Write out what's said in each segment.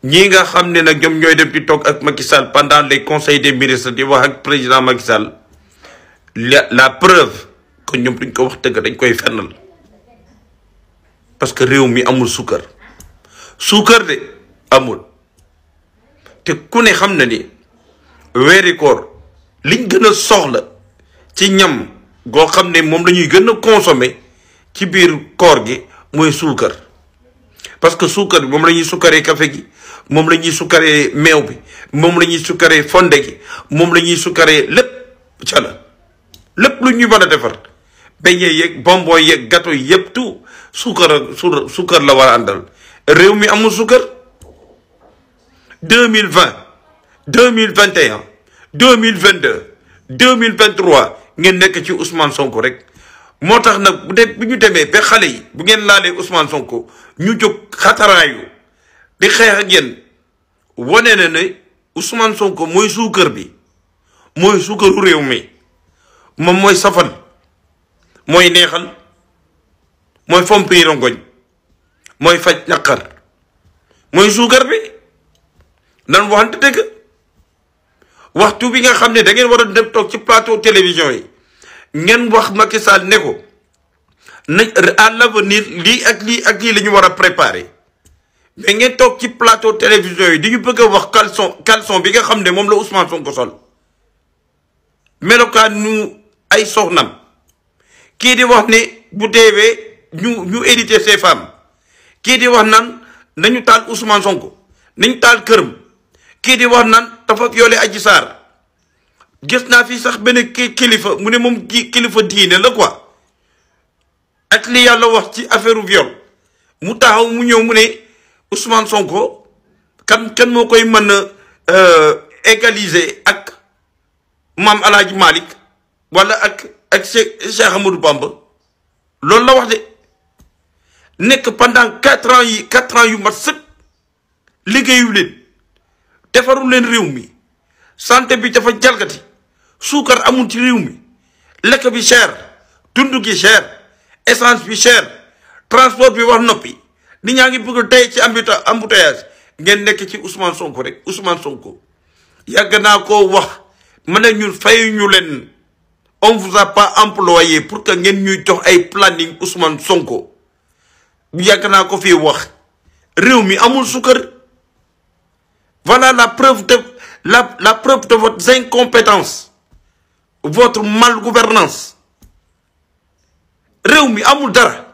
ñi nga xam ne nag ñoom ñooy dem di toog ak Macky Sall pendant les conseils des ministres di wax ak président Macky Sall la preuve que ñoom duñ ko wax dëgg dañ koy fennal parce que réew mi amul suukar de amul te ku ne xam na ni weeri koor liñ gën a soxla ci ñam goo xam ne moom la ñuy gën a consommer ci biir koor gi mooy suukar parce que suukar bi moom la ñuy sukkaree café gi moom la ñuy sukkaree meew bi moom la ñuy sukkaree fonde gi moom la ñuy sukkaree lépp ca la lépp lu ñuy mën a defar beñe yeeg bonbon yeeg gâteau yi yëpp tout suukar la war a àndal réew mi amul suukar 2020 2021 2022 2023 ngeen nekk ci Ousmane Sonko rek moo tax nag bu ñu demee ba xale yi bu ngeen laalee Ousmane Sonko ñu jóg xataraayu di xeex ak yéen wane na ne Ousmane Sonko mooy suukar bi mooy suukaru réew mi moom mooy safal mooy neexal mooy fompi rongoñ mooy faj naqar mooy suukar bi nan waxante dëgg waxtu bi nga xam ne da ngeen war a dem toog ci plateau télévision yi ngeen wax Macky Sall ne ko nañ à l'avenir lii ak lii ak lii la ñu war a préparer mais ngeen toog ci plateau télévision yi di ñu bëgg a wax caleçon bi nga xam ne moom la Ousmane Sonko sol melokaan ñu ay soxnam kii di wax ne bu deewee ñu éditer ses femmes kii di wax naan nañu taal Ousmane Sonko nañu taal këram kii di wax naan dafa violé Adji Sarr gis naa fi sax benn kilifa mu ne moom kilifa diine la quoi ak li yàlla wax ci affaire viol mu taxaw mu ñëw mu ne Ousmane Sonko kan moo koy mën a égaliser ak maam El Hadj Malick wala ak Cheikh Amadou Bamba loolu la wax de nekk pendant 4 ans yu mat sëkk liggéeyu leen defaru leen réew mi santé bi dafa jalgati suukar amul ci réew mi lekk bi cher dund gi cher essence bi cher transport bi wax noppi nit ñaa ngi bëgg tey ci embouteillage ngeen nekk ci Ousmane Sonko rek Ousmane Sonko yàgg naa koo wax ma ne ñun fayuñu leen on vous a pas employé pour que ngeen ñuy jox ay planning Ousmane Sonko yàgg naa ko fii wax réew mi amul suukar voilà la preuve de votre incompétence votre malgouvernance réew mi amul dara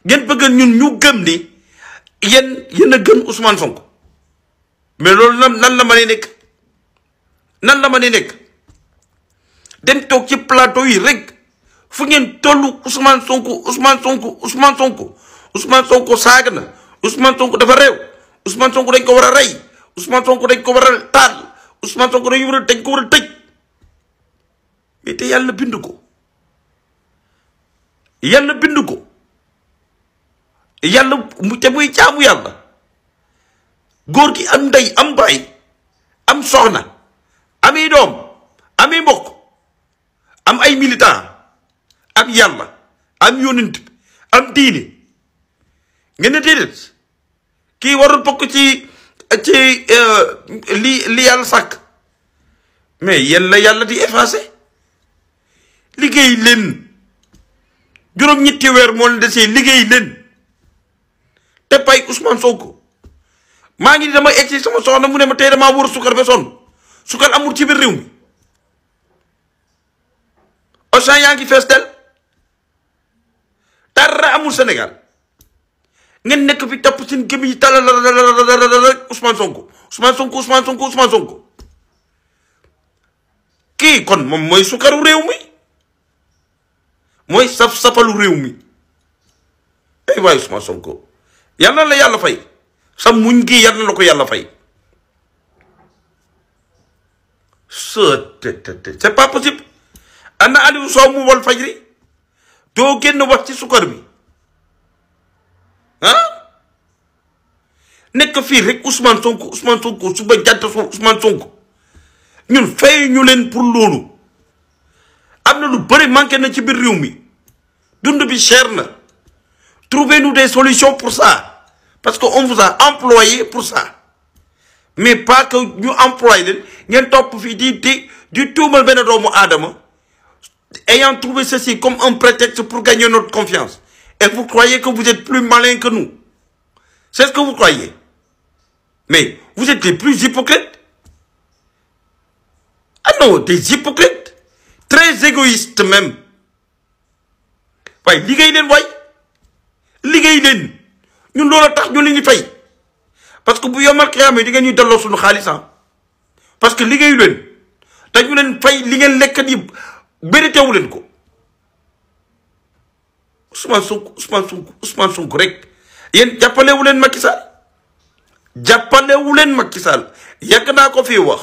ngeen bëgg ñun ñu gëm ni yéen a gën Ousmane Sonko mais loolu nan la mën a nekk nan la mën a nekk dem toog ci plateau yi rek fu ngeen tollu Ousmane Sonko saaga na Ousmane Sonko dafa réew Ousmane Sonko dañ ko war a rey Ousmane Sonko dañ ko war a taal Ousmane Sonko dañ ko war a tëj mais te yàlla bind ko yàlla te muy jaamu yàlla góor gi am ndey am baay am soxna ami doom ami mbokk am ay militant am yàlla am yonent am diine ngeen ne déedéet kii warul bokk ci li yàlla sàkk mais yéen la yàlla di effacé liggéey leen juróom-ñetti weer moo leen desee liggéey leen te pay Ousmane Sonko maa ngi dama egg ci sama soxna mu ne ma tey damaa wër sukar ba sonn sukar amul ci biir réew mi Auchan yaa ngi fees del dara amul Sénégal ngeen nekk fi topp seen gémmiñ yi talal Ousmane Sonko kii kon moom mooy sukaru réew mi mooy safalu réew mi ay waay Ousmane Sonko yàlla la yàlla fay sa muñ gi yàlla la ko yàlla fay c'est pas possible ana Aliou Sow mu wal fajri doo génn wax ci sukar bi nekk fii rek Ousmane Sonko suba jant Ousmane Sonko ñun fay ñu leen pour loolu am na lu bëri manqué na ci biir réew mi dund bi cher na trouvez-nous des solutions pour ça parce que on vous a employé pour ça mais pas que ñu employé leen ngeen topp fii di tuumal benn doomu aadama ayant trouvé ceci comme un prétexte pour gagner notre confiance. Et vous croyez que vous êtes plus malin que nous. C'est ce que vous croyez. Mais vous êtes les plus hypocrites. Ah non, des hypocrites. Très égoïstes même. waaye liggéey leen waay liggéey leen ñun loolu tax ñu leen di fay parce que bu yomal xiyaamee di ngeen ñuy delloo suñu xaalis parce que liggéeyu leen te ñu leen fay li ngeen lekkat yi mérité wu leen ko. Ousmane Sonko rek yéen jàppale wu leen Macky Sall jàppale wu leen Macky Sall yàgg naa ko fii wax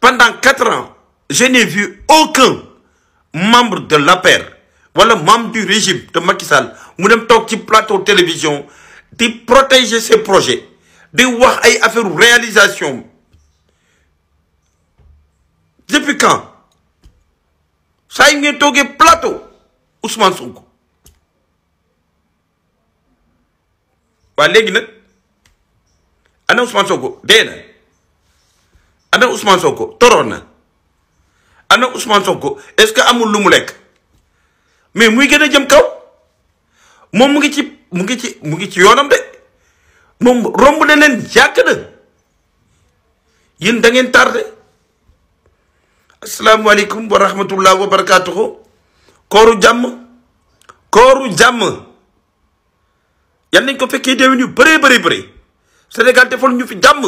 pendant 4 ans je n'ai vu aucun membre de l'APR wala membre du régime de Macky Sall mu dem toog ci plateau télévision di protéger ses projets di wax ay affaire réalisation depuis quand saa yi ngeen toogee plateau Ousmane Sonko waa léegi nag ana Ousmane Sonko dee na ana Ousmane Sonko toroon na ana Ousmane Sonko est-ce que amul lu mu lekk mais muy gën a jëm kaw moom mu ngi ci yoonam de moom romb na leen yàgg na yéen da ngeen tardé. asalaamaaleykum wa rahmatullah wa barakatuhu. kooru jàmm yal nañ ko fekkee déwén yu bëree Sénégal defal ñu fi jàmm.